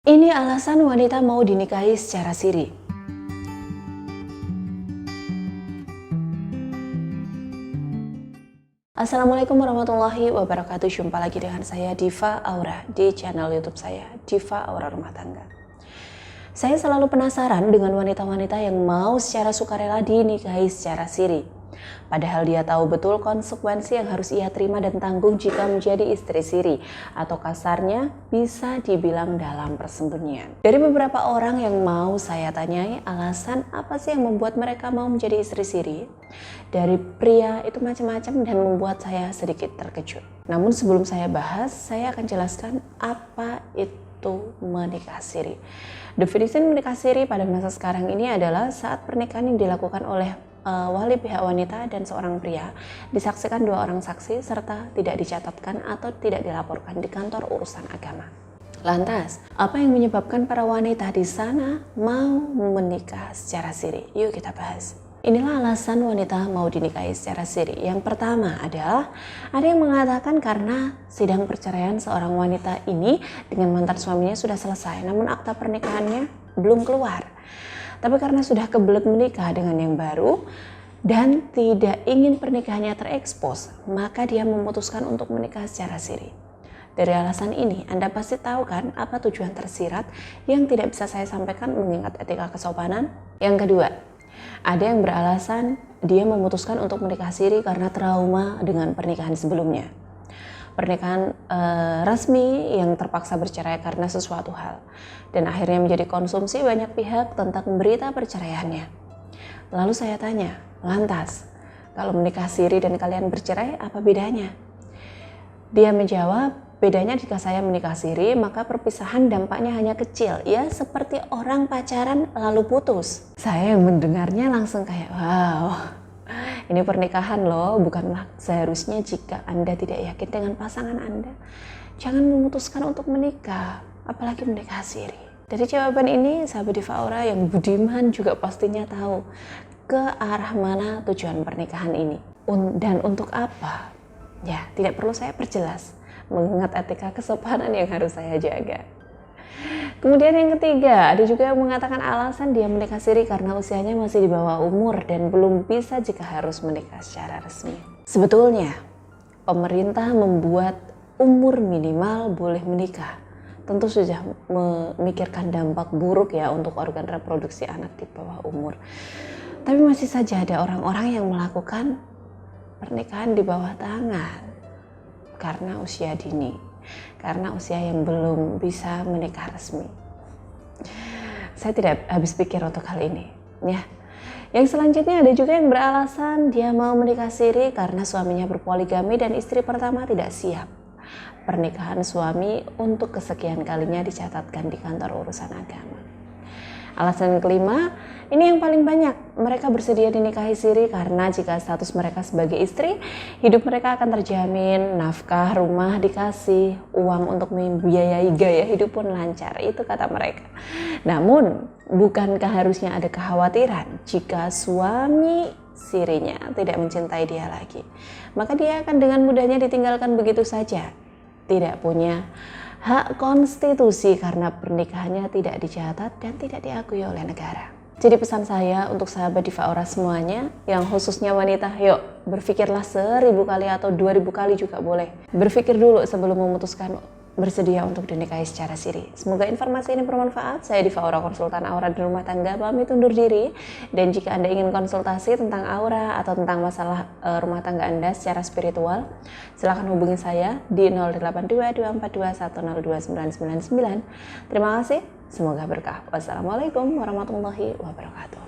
Ini alasan wanita mau dinikahi secara siri. Assalamualaikum warahmatullahi wabarakatuh. Jumpa lagi dengan saya Diva Aura di channel YouTube saya Diva Aura Rumah Tangga. Saya selalu penasaran dengan wanita-wanita yang mau secara sukarela dinikahi secara siri. Padahal dia tahu betul konsekuensi yang harus ia terima dan tanggung jika menjadi istri siri, atau kasarnya bisa dibilang dalam persembunyian. Dari beberapa orang yang mau saya tanyai, alasan apa sih yang membuat mereka mau menjadi istri siri? Dari pria itu macam-macam dan membuat saya sedikit terkejut. Namun sebelum saya bahas, saya akan jelaskan apa itu menikah siri. Definisi menikah siri pada masa sekarang ini adalah saat pernikahan yang dilakukan oleh wali pihak wanita dan seorang pria disaksikan dua orang saksi serta tidak dicatatkan atau tidak dilaporkan di kantor urusan agama. Lantas, apa yang menyebabkan para wanita di sana mau menikah secara siri? Yuk kita bahas. Inilah alasan wanita mau dinikahi secara siri. Yang pertama adalah ada yang mengatakan karena sidang perceraian seorang wanita ini dengan mantan suaminya sudah selesai, namun akta pernikahannya belum keluar. Tapi karena sudah kebelet menikah dengan yang baru dan tidak ingin pernikahannya terekspos, maka dia memutuskan untuk menikah secara siri. Dari alasan ini, Anda pasti tahu kan apa tujuan tersirat yang tidak bisa saya sampaikan mengingat etika kesopanan? Yang kedua, ada yang beralasan dia memutuskan untuk menikah siri karena trauma dengan pernikahan sebelumnya. Pernikahan resmi yang terpaksa bercerai karena sesuatu hal dan akhirnya menjadi konsumsi banyak pihak tentang berita perceraiannya. Lalu saya tanya, lantas kalau menikah siri dan kalian bercerai apa bedanya? Dia menjawab, bedanya jika saya menikah siri maka perpisahan dampaknya hanya kecil, ya seperti orang pacaran lalu putus. Saya yang mendengarnya langsung kayak wow, ini pernikahan loh, bukanlah seharusnya jika Anda tidak yakin dengan pasangan Anda, jangan memutuskan untuk menikah, apalagi menikah siri. Dari jawaban ini, sahabat Diva Aura yang budiman juga pastinya tahu ke arah mana tujuan pernikahan ini. Dan untuk apa? Ya, tidak perlu saya perjelas, mengingat etika kesopanan yang harus saya jaga. Kemudian yang ketiga, ada juga yang mengatakan alasan dia menikah siri karena usianya masih di bawah umur dan belum bisa jika harus menikah secara resmi. Sebetulnya, pemerintah membuat umur minimal boleh menikah. Tentu sudah memikirkan dampak buruk ya untuk organ reproduksi anak di bawah umur. Tapi masih saja ada orang-orang yang melakukan pernikahan di bawah tangan karena usia dini. Karena usia yang belum bisa menikah resmi. Saya tidak habis pikir untuk hal ini, ya. Yang selanjutnya ada juga yang beralasan dia mau menikah siri karena suaminya berpoligami dan istri pertama tidak siap. Pernikahan suami untuk kesekian kalinya dicatatkan di kantor urusan agama. Alasan kelima, ini yang paling banyak, mereka bersedia dinikahi siri karena jika status mereka sebagai istri, hidup mereka akan terjamin, nafkah, rumah dikasih, uang untuk membiayai gaya hidup pun lancar, itu kata mereka. Namun, bukankah harusnya ada kekhawatiran jika suami sirinya tidak mencintai dia lagi? Maka dia akan dengan mudahnya ditinggalkan begitu saja, tidak punya hak konstitusi karena pernikahannya tidak dicatat dan tidak diakui oleh negara. Jadi pesan saya untuk sahabat Diva Aura semuanya, yang khususnya wanita, yuk berpikirlah 1000 kali atau 2000 kali juga boleh. Berpikir dulu sebelum memutuskan bersedia untuk dinikahi secara siri. Semoga informasi ini bermanfaat. Saya Diva Aura, konsultan aura dan rumah tangga, pamit undur diri. Dan jika Anda ingin konsultasi tentang aura atau tentang masalah rumah tangga Anda secara spiritual, silakan hubungi saya di 082242102999. Terima kasih, semoga berkah. Wassalamualaikum warahmatullahi wabarakatuh.